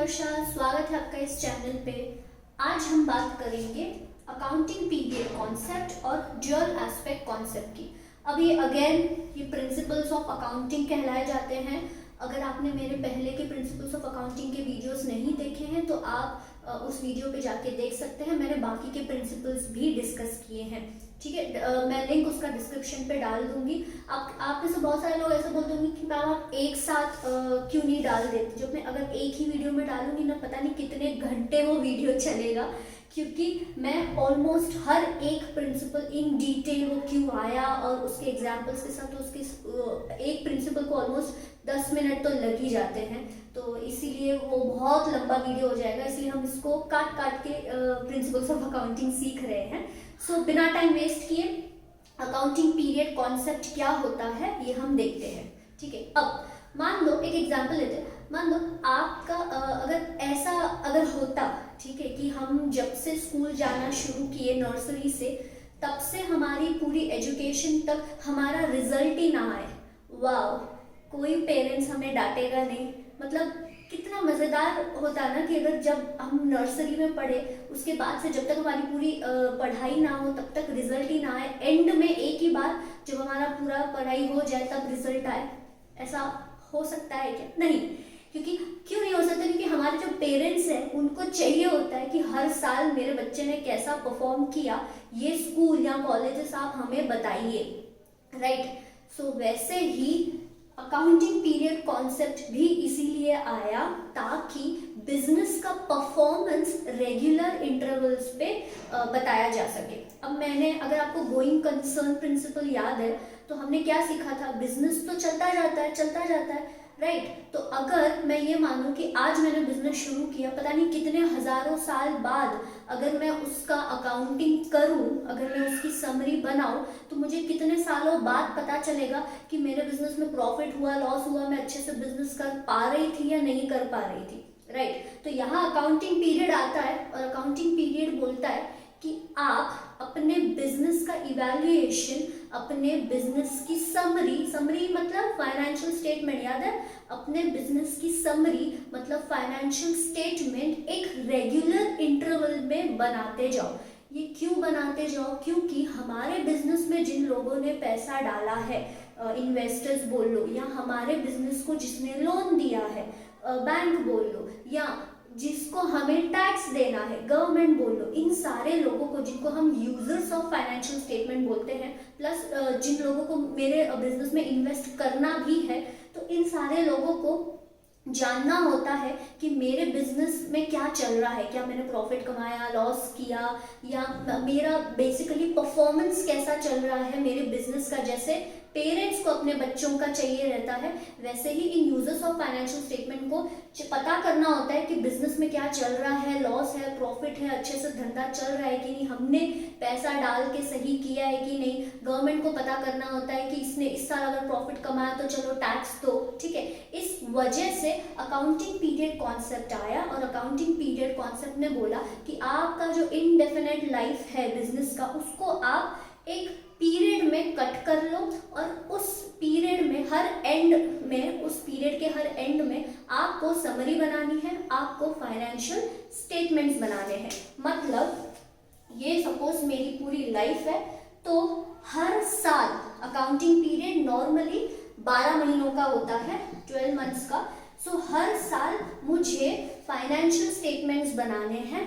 वर्षा, स्वागत है आपका इस चैनल पे। आज हम बात करेंगे अकाउंटिंग पीरियड कॉन्सेप्ट और ड्यूअल एस्पेक्ट कॉन्सेप्ट की। अब ये अगेन ये प्रिंसिपल्स ऑफ अकाउंटिंग कहलाए जाते हैं। अगर आपने मेरे पहले के प्रिंसिपल्स ऑफ अकाउंटिंग के वीडियोस नहीं देखे हैं तो आप उस वीडियो पे जाके देख सकते हैं। मैंने बाकी के प्रिंसिपल्स भी डिस्कस किए हैं, ठीक है। मैं लिंक उसका डिस्क्रिप्शन पे डाल दूंगी। आप में से बहुत सारे लोग ऐसे बोलते होंगे कि मैम आप एक साथ क्यों नहीं डाल देते। जब मैं अगर एक ही वीडियो में डालूंगी ना, पता नहीं कितने घंटे वो वीडियो चलेगा, क्योंकि मैं ऑलमोस्ट हर एक प्रिंसिपल इन डिटेल वो क्यों आया और उसके एग्जाम्पल्स के साथ तो उसके एक प्रिंसिपल को ऑलमोस्ट 10 मिनट तो लग ही जाते हैं। तो इसीलिए वो बहुत लंबा वीडियो हो जाएगा, इसलिए हम इसको काट काट के प्रिंसिपल्स ऑफ अकाउंटिंग सीख रहे हैं। सो बिना टाइम वेस्ट किए अकाउंटिंग पीरियड कॉन्सेप्ट क्या होता है ये हम देखते हैं, ठीक है। अब मान लो एक एग्जांपल लेते हैं। मान लो आपका अगर होता, ठीक है, कि हम जब से स्कूल जाना शुरू किए नर्सरी से, तब से हमारी पूरी एजुकेशन तक हमारा रिजल्ट ही ना आए, वाह, कोई पेरेंट्स हमें डांटेगा नहीं। मतलब कितना मज़ेदार होता है ना कि अगर जब हम नर्सरी में पढ़े, उसके बाद से जब तक हमारी पूरी पढ़ाई ना हो तब तक रिजल्ट ही ना आए, एंड में एक ही बार जब हमारा पूरा पढ़ाई हो जाए तब रिजल्ट आए। ऐसा हो सकता है क्या? नहीं। क्योंकि क्यों नहीं हो सकता? क्योंकि हमारे जो पेरेंट्स हैं उनको चाहिए होता है कि हर साल मेरे बच्चे ने कैसा परफॉर्म किया, ये स्कूल या कॉलेजेस आप हमें बताइए, राइट। सो वैसे ही अकाउंटिंग पीरियड कॉन्सेप्ट भी इसीलिए आया ताकि बिजनेस का परफॉर्मेंस रेगुलर इंटरवल्स पे बताया जा सके। अब अगर आपको गोइंग कंसर्न प्रिंसिपल याद है तो हमने क्या सीखा था? बिजनेस तो चलता जाता है, राइट। तो अगर मैं ये मानूं कि आज मैंने बिजनेस शुरू किया, पता नहीं कितने हजारों साल बाद अगर मैं उसका अकाउंटिंग करूं, अगर मैं उसकी समरी बनाऊं, तो मुझे कितने सालों बाद पता चलेगा कि मेरे बिजनेस में प्रॉफिट हुआ, लॉस हुआ, मैं अच्छे से बिजनेस कर पा रही थी या नहीं कर पा रही थी, राइट। तो यहाँ अकाउंटिंग पीरियड आता है और अकाउंटिंग पीरियड बोलता है कि आप अपने बिजनेस का इवैल्यूएशन, अपने बिजनेस की समरी मतलब फाइनेंशियल स्टेटमेंट, याद है? अपने बिजनेस की समरी मतलब फाइनेंशियल स्टेटमेंट एक रेगुलर इंटरवल में बनाते जाओ। ये क्यों बनाते जाओ? क्योंकि हमारे बिजनेस में जिन लोगों ने पैसा डाला है, इन्वेस्टर्स बोल लो, या हमारे बिजनेस को जिसने लोन दिया है, बैंक बोल लो, या जिसको हमें टैक्स देना है, गवर्नमेंट बोल लो, इन सारे लोगों को, जिनको हम यूजर्स ऑफ फाइनेंशियल स्टेटमेंट बोलते हैं, प्लस जिन लोगों को मेरे बिजनेस में इन्वेस्ट करना भी है, तो इन सारे लोगों को जानना होता है कि मेरे बिजनेस में क्या चल रहा है, क्या मैंने प्रॉफिट कमाया, लॉस किया, या मेरा बेसिकली परफॉर्मेंस कैसा चल रहा है मेरे बिजनेस का। जैसे पेरेंट्स को अपने बच्चों का चाहिए रहता है, वैसे ही इन यूजर्स ऑफ फाइनेंशियल स्टेटमेंट को पता करना होता है कि बिजनेस में क्या चल रहा है, लॉस है, प्रॉफिट है, अच्छे से धंधा चल रहा है कि नहीं, हमने पैसा डाल के सही किया है कि नहीं। गवर्नमेंट को पता करना होता है कि इसने इस साल अगर प्रॉफिट कमाया तो चलो टैक्स दो, ठीक है। इस वजह से अकाउंटिंग पीरियड कॉन्सेप्ट आया और अकाउंटिंग पीरियड कॉन्सेप्ट ने बोला कि आपका जो इनडेफिनेट लाइफ है बिजनेस का, उसको आप एक पीरियड में कट कर लो और उस पीरियड में उस पीरियड के हर एंड में आपको समरी बनानी है, आपको फाइनेंशियल स्टेटमेंट्स बनाने हैं। मतलब ये सपोज मेरी पूरी लाइफ है, तो हर साल अकाउंटिंग पीरियड नॉर्मली 12 महीनों का होता है, 12 मंथ्स का। सो हर साल मुझे फाइनेंशियल स्टेटमेंट्स बनाने हैं,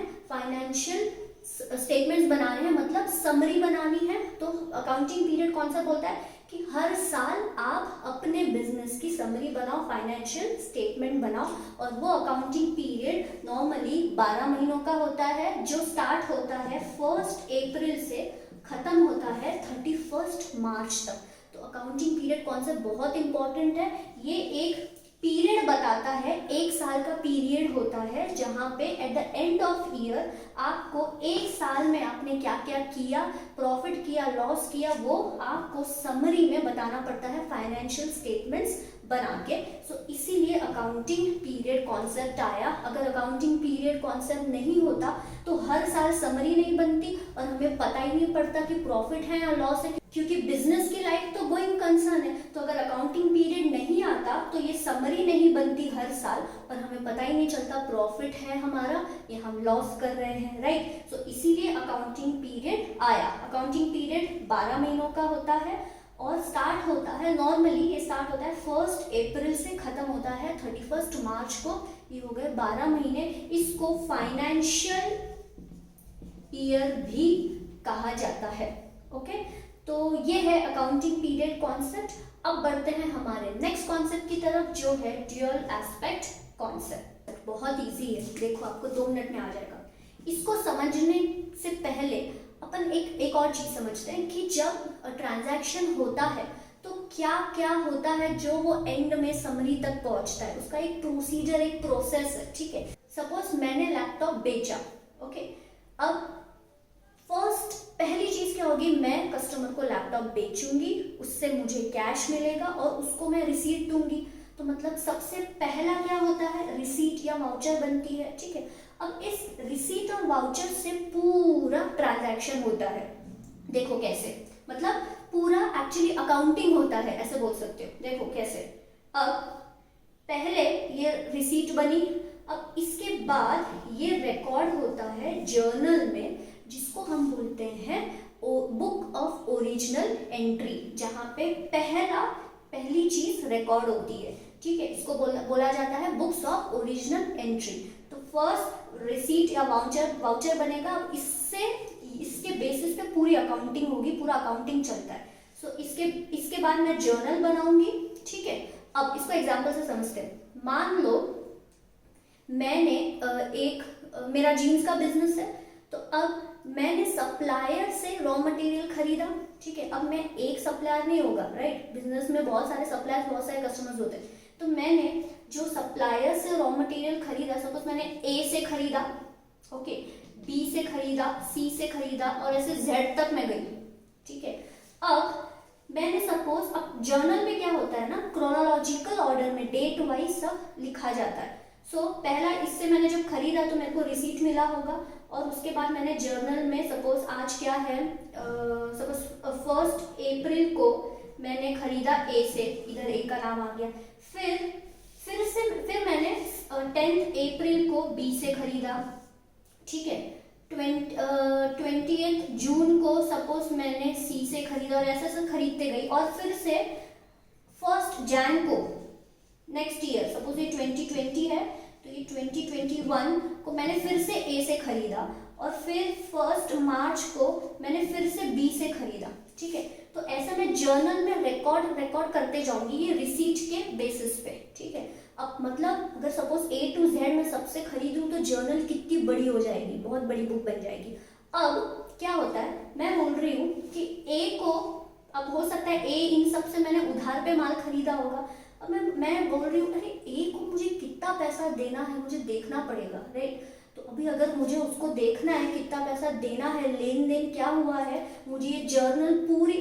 मतलब समरी बनानी है। तो अकाउंटिंग पीरियड कौन सा बोलता है कि हर साल आप अपने बिजनेस की समरी बनाओ, फाइनेंशियल स्टेटमेंट बनाओ, और वो अकाउंटिंग पीरियड नॉर्मली 12 महीनों का होता है, जो स्टार्ट होता है 1 अप्रैल से खत्म होता है 31 मार्च तक। तो अकाउंटिंग पीरियड कॉन्सेप्ट बहुत इंपॉर्टेंट है। ये एक पीरियड बताता है, एक साल का पीरियड होता है जहां पे at the end of year आपको एक साल में आपने क्या क्या किया, प्रॉफिट किया, लॉस किया, वो आपको समरी में बताना पड़ता है, फाइनेंशियल स्टेटमेंट्स बना के। सो इसीलिए अकाउंटिंग पीरियड कॉन्सेप्ट आया। अगर अकाउंटिंग पीरियड कॉन्सेप्ट नहीं होता तो हर साल समरी नहीं बनती और हमें पता ही नहीं पड़ता कि प्रॉफिट है या लॉस है, क्योंकि बिजनेस की लाइफ तो गोइंग कंसर्न है। तो अगर अकाउंटिंग पीरियड नहीं आता तो ये समरी नहीं बनती हर साल और हमें पता ही नहीं चलता प्रॉफिट है हमारा या हम लॉस कर रहे हैं, राइट। सो इसीलिए अकाउंटिंग पीरियड आया। अकाउंटिंग पीरियड 12 महीनों का होता है और स्टार्ट होता है, नॉर्मली ये स्टार्ट होता है 1 अप्रैल से, खत्म होता है 31 मार्च को। ये हो गए 12 महीने। इसको फाइनेंशियल ईयर भी कहा जाता है। ओके, तो ये है अकाउंटिंग पीरियड कॉन्सेप्ट। अब बढ़ते हैं हमारे नेक्स्ट कॉन्सेप्ट की तरफ, जो है ड्यूअल एस्पेक्ट कॉन्सेप्ट। बहुत इजी है, देखो आपको 2 मिनट में आ जाएगा। इसको समझने से पहले अपन एक और चीज समझते हैं कि जब ट्रांजैक्शन होता है तो क्या क्या होता है जो वो एंड में समरी तक पहुंचता है, उसका एक प्रोसीजर, एक प्रोसेस है, ठीक है। सपोज मैंने लैपटॉप बेचा, ओके। अब फर्स्ट पहली चीज क्या होगी, मैं कस्टमर को लैपटॉप बेचूंगी, उससे मुझे कैश मिलेगा और उसको मैं रिसीट दूंगी। तो मतलब सबसे पहला क्या होता है, रिसीट या वाउचर बनती है, ठीक है। अब इस रिसीट और वाउचर से पूरा ट्रांजैक्शन होता है। देखो कैसे, मतलब पूरा एक्चुअली अकाउंटिंग होता है, ऐसे बोल सकते हो। देखो कैसे, अब पहले ये रिसीट बनी, अब इसके बाद ये रिकॉर्ड होता है जर्नल में, जिसको हम बोलते हैं बुक ऑफ ओरिजिनल एंट्री, जहां पे पहली चीज रिकॉर्ड होती है, ठीक है। इसको बोला जाता है बुक्स ऑफ ओरिजिनल एंट्री। तो फर्स्ट रिसीट या वाउचर बनेगा। अब इसके बेसिस पे पूरी अकाउंटिंग होगी, पूरा अकाउंटिंग चलता है। सो इसके बाद मैं जर्नल बनाऊंगी, ठीक है। अब इसको एग्जांपल से समझते हैं। मान लो मैंने मेरा जीन्स का बिजनेस है, तो अब मैंने सप्लायर से रॉ मटेरियल खरीदा, ठीक है। अब मैं एक सप्लायर नहीं होगा, राइट। बिजनेस में बहुत सारे सप्लायर्स, बहुत सारे कस्टमर्स होते हैं। तो मैंने जो सप्लायर से रॉ मटेरियल खरीदा, सपोज मैंने ए से खरीदा, ओके, बी से खरीदा, सी से खरीदा और ऐसे जेड तक मैं गई, ठीक है। अब मैंने सपोज, अब जर्नल में क्या होता है ना, क्रोनोलॉजिकल ऑर्डर में डेट वाइज सब लिखा जाता है। सो पहला इससे मैंने जब खरीदा तो मेरे को रिसीट मिला होगा और उसके बाद मैंने जर्नल में, सपोज आज क्या है, सपोज 1 अप्रैल को मैंने खरीदा ए से, इधर ए का नाम आ गया। फिर मैंने 10 अप्रैल को बी से खरीदा, ठीक है। 20 जून को सपोज मैंने सी से खरीदा और ऐसे खरीदते गई। और फिर से 1 जैन को नेक्स्ट ईयर, सपोज ये 2020 है तो ये 2021 को मैंने फिर से ए से खरीदा और फिर 1 मार्च को मैंने फिर से बी से खरीदा, ठीक है। तो ऐसा मैं जर्नल में रिकॉर्ड करते जाऊंगी, ये रिसीट के बेसिस पे, ठीक है। अब मतलब अगर सपोज ए टू जेड मैं सबसे खरीदूं तो जर्नल कितनी बड़ी हो जाएगी, बहुत बड़ी बुक बन जाएगी। अब क्या होता है, मैं बोल रही हूँ कि ए को, अब हो सकता है ए इन सब से मैंने उधार पे माल खरीदा होगा। अब मैं बोल रही हूँ अरे ए को मुझे कितना पैसा देना है, मुझे देखना पड़ेगा, राइट। तो अभी अगर मुझे उसको देखना है कितना पैसा देना है, लेन देन क्या हुआ है, मुझे ये जर्नल पूरी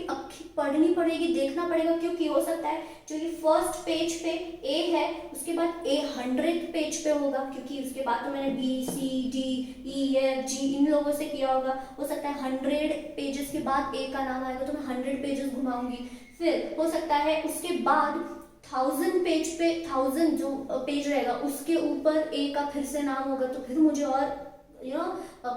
पढ़नी पड़ेगी, देखना पड़ेगा, क्योंकि हो सकता है जो ये फर्स्ट पेज पे ए है उसके बाद ए 100 पेज पे होगा, क्योंकि उसके बाद तो मैंने B C D E F G इन लोगों से किया होगा। हो सकता है 100 पेजेस के बाद ए का नाम आएगा तो मैं 100 पेजेस घुमाऊंगी। फिर हो सकता है उसके बाद 1000 पेज पे 1000 जो पेज रहेगा उसके ऊपर ए का फिर से नाम होगा, तो फिर मुझे और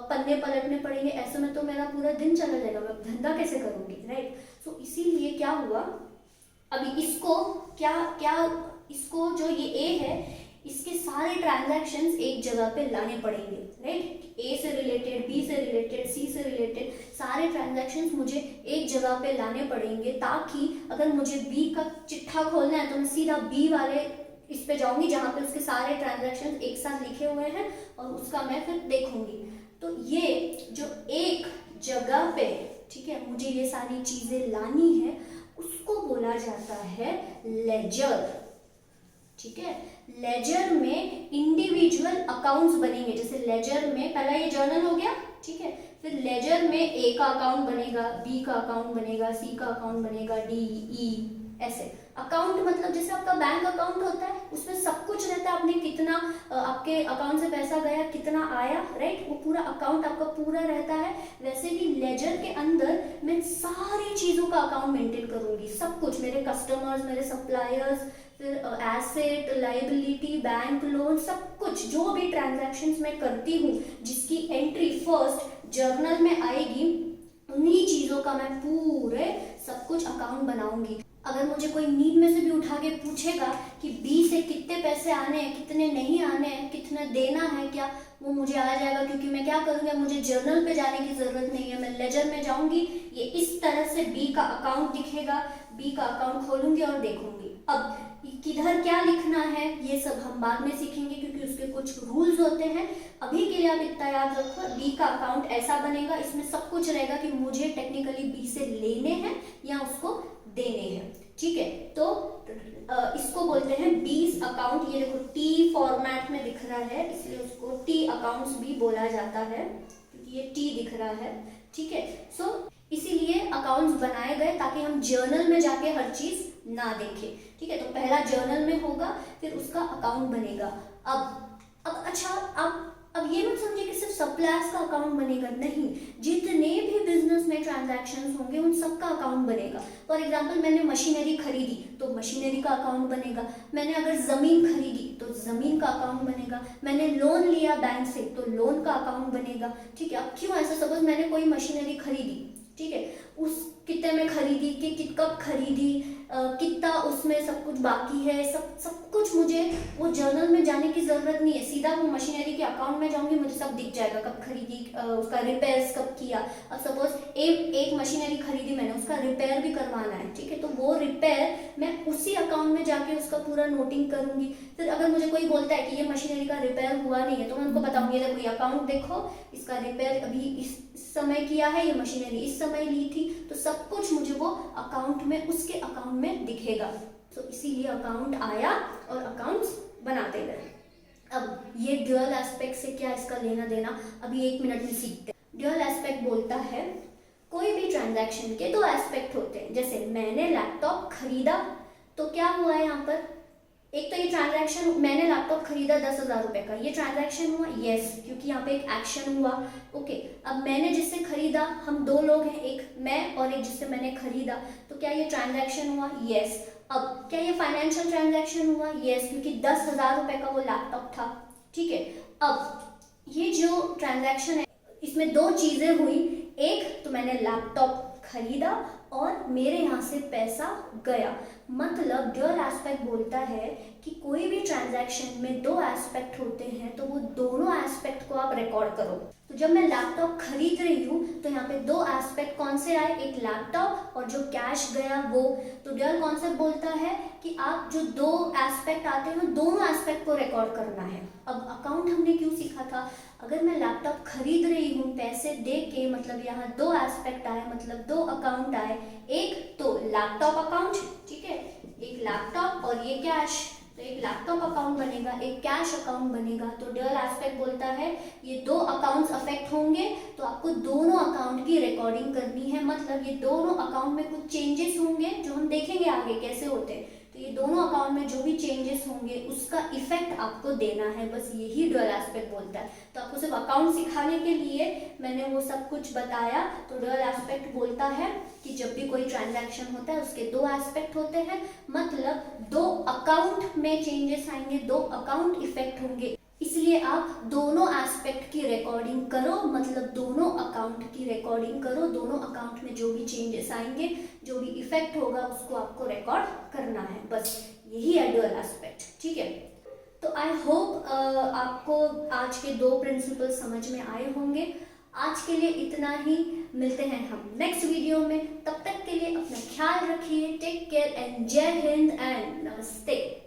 पन्ने पलटने पड़ेंगे। ऐसे में तो मेरा पूरा दिन चला जाएगा, मैं धंधा कैसे करूंगी, राइट। सो इसीलिए क्या हुआ, अभी इसको जो ये ए है इसके सारे ट्रांजैक्शंस एक जगह पे लाने पड़ेंगे, राइट। ए से रिलेटेड, बी से रिलेटेड, सी से रिलेटेड सारे ट्रांजैक्शंस मुझे एक जगह पे लाने पड़ेंगे, ताकि अगर मुझे बी का चिट्ठा खोलना है तो मैं सीधा बी वाले इस पे जाऊंगी जहां पे उसके सारे ट्रांजैक्शंस एक साथ लिखे हुए हैं और उसका मैं फिर देखूंगी। तो ये जो एक जगह पे, ठीक है, मुझे ये सारी चीजें लानी है, उसको बोला जाता है लेजर, ठीक है। लेजर में इंडिविजुअल अकाउंट्स बनेंगे, जैसे लेजर में पहला ये जर्नल हो गया, ठीक है। फिर लेजर में ए का अकाउंट बनेगा, बी का अकाउंट बनेगा, सी का अकाउंट बनेगा, डी ई ऐसे। अकाउंट मतलब जैसे आपका बैंक अकाउंट होता है, उसमें सब कुछ रहता है, आपने कितना आपके अकाउंट से पैसा गया, कितना आया, राइट, वो पूरा अकाउंट आपका पूरा रहता है। वैसे ही लेजर के अंदर मैं सारी चीजों का अकाउंट मेंटेन करूंगी, सब कुछ, मेरे कस्टमर्स, मेरे सप्लायर्स, फिर एसेट, लाइबिलिटी, बैंक लोन, सब कुछ जो भी ट्रांजैक्शंस मैं करती हूँ जिसकी एंट्री फर्स्ट जर्नल में आएगी, उन्हीं चीजों का मैं पूरे सब कुछ अकाउंट बनाऊंगी। अगर मुझे कोई नींद में से भी उठा के पूछेगा कि बी से कितने पैसे आने हैं, कितने नहीं आने हैं, कितना देना है क्या, वो मुझे आ जाएगा, क्योंकि मैं क्या करूँगा, मुझे जर्नल पे जाने की जरूरत नहीं है, मैं लेजर में जाऊंगी, ये इस तरह से बी का अकाउंट दिखेगा, बी का अकाउंट खोलूंगी और देखूंगी। अब किधर क्या लिखना है ये सब हम बाद में सीखेंगे, क्योंकि उसके कुछ रूल्स होते हैं। अभी के लिए आप इतना याद रखो, बी का अकाउंट ऐसा बनेगा, इसमें सब कुछ रहेगा कि मुझे टेक्निकली बी से लेने हैं या उसको देने हैं, ठीक है। तो इसको बोलते हैं बीज अकाउंट। ये देखो टी फॉर्मेट में दिख रहा है, इसलिए उसको टी अकाउंट्स भी बोला जाता है, क्योंकि ये टी दिख रहा है, ठीक है। सो इसीलिए अकाउंट्स बनाए गए ताकि हम जर्नल में जाके हर चीज ना देखें, ठीक है। तो पहला जर्नल में होगा, फिर उसका अकाउंट बनेगा। अब अच्छा, अब ये मत समझिए कि सिर्फ सप्लायर्स का अकाउंट बनेगा, नहीं, जितने भी बिजनेस में ट्रांजैक्शंस होंगे उन सबका अकाउंट बनेगा। फॉर एग्जांपल मैंने मशीनरी खरीदी तो मशीनरी का अकाउंट बनेगा, मैंने अगर जमीन खरीदी तो जमीन का अकाउंट बनेगा, मैंने लोन लिया बैंक से तो लोन का अकाउंट बनेगा, ठीक है। अब क्यों ऐसा, सपोज मैंने कोई मशीनरी खरीदी, ठीक है, उस कितने में खरीदी, कि कब खरीदी, कितना उसमें सब कुछ बाकी है, सब कुछ मुझे वो जर्नल में जाने की जरूरत नहीं है, सीधा वो मशीनरी के अकाउंट में जाऊंगी, मुझे सब दिख जाएगा, कब खरीदी, उसका रिपेयर्स कब किया। अब सपोज एक मशीनरी खरीदी मैंने, उसका रिपेयर भी करवाना है, ठीक है, तो वो रिपेयर मैं उसी अकाउंट में जाके उसका पूरा नोटिंग करूंगी। फिर अगर मुझे कोई बोलता है कि ये मशीनरी का रिपेयर हुआ नहीं है, तो मैं उनको बताऊंगी, देखो ये अकाउंट देखो, इसका रिपेयर अभी इस समय किया है, ये मशीनरी इस समय ली थी, तो सब कुछ मुझे वो अकाउंट में, उसके अकाउंट में दिखेगा। तो इसीलिए अकाउंट आया और अकाउंट्स बनाते गए। अब ये ड्यूअल एस्पेक्ट से क्या इसका लेना देना, अभी 1 मिनट में सीखते हैं। ड्यूअल एस्पेक्ट बोलता है कोई भी ट्रांजैक्शन के 2 एस्पेक्ट होते हैं। जैसे मैंने लैपटॉप खरीदा तो क्या हुआ है यहाँ पर, एक तो ये ट्रांजैक्शन, मैंने लैपटॉप खरीदा 10,000 रुपए का, ये ट्रांजैक्शन हुआ, यस, क्योंकि यहाँ पे एक एक्शन हुआ, ओके। अब मैंने जिससे खरीदा, हम 2 लोग हैं, एक मैं और एक जिससे मैंने खरीदा, तो क्या ये ट्रांजैक्शन हुआ, यस। अब क्या ये फाइनेंशियल ट्रांजैक्शन हुआ, यस, क्योंकि 10,000 रुपए का वो लैपटॉप था, ठीक है। अब ये जो ट्रांजैक्शन है इसमें 2 चीजें हुई, एक तो मैंने लैपटॉप खरीदा और मेरे यहाँ से पैसा गया। मतलब ड्यूअल एस्पेक्ट बोलता है कि कोई भी ट्रांजैक्शन में 2 एस्पेक्ट होते हैं, तो वो दोनों एस्पेक्ट को आप रिकॉर्ड करो। तो जब मैं लैपटॉप खरीद रही हूँ तो यहाँ पे 2 एस्पेक्ट कौन से आए, एक लैपटॉप और जो कैश गया वो। तो ड्यूअल कॉन्सेप्ट बोलता है कि आप जो 2 एस्पेक्ट आते हैं दोनों एस्पेक्ट को रिकॉर्ड करना है। अब अकाउंट हमने क्यों सीखा था, अगर मैं लैपटॉप खरीद रही हूँ पैसे दे के, मतलब यहाँ 2 एस्पेक्ट आए, मतलब 2 अकाउंट आए, एक तो लैपटॉप अकाउंट, ठीक है, एक लैपटॉप और ये कैश, तो एक लैपटॉप अकाउंट बनेगा, एक कैश अकाउंट बनेगा। तो ड्यूअल एस्पेक्ट बोलता है ये 2 अकाउंट्स अफेक्ट होंगे तो आपको दोनों अकाउंट की रिकॉर्डिंग करनी है। मतलब ये दोनों अकाउंट में कुछ चेंजेस होंगे जो हम देखेंगे आगे कैसे होते हैं, तो ये दोनों अकाउंट में जो भी चेंजेस होंगे उसका इफेक्ट आपको देना है, बस यही ड्यूअल एस्पेक्ट बोलता है। तो आपको सिर्फ अकाउंट सिखाने के लिए मैंने वो सब कुछ बताया। तो ड्यूअल एस्पेक्ट बोलता है कि जब भी कोई ट्रांजैक्शन होता है उसके 2 एस्पेक्ट होते हैं, मतलब 2 अकाउंट में चेंजेस आएंगे, 2 अकाउंट इफेक्ट होंगे, इसलिए आप दोनों एस्पेक्ट की रिकॉर्डिंग करो, मतलब दोनों अकाउंट की रिकॉर्डिंग करो, दोनों अकाउंट में जो भी चेंजेस आएंगे, जो भी इफेक्ट होगा उसको आपको रिकॉर्ड करना है, बस यही है ड्यूअल एस्पेक्ट, ठीक है। तो आई होप आपको आज के 2 प्रिंसिपल समझ में आए होंगे। आज के लिए इतना ही, मिलते हैं हम नेक्स्ट वीडियो में, तब तक के लिए अपना ख्याल रखिए, टेक केयर एंड जय हिंद एंड नमस्ते।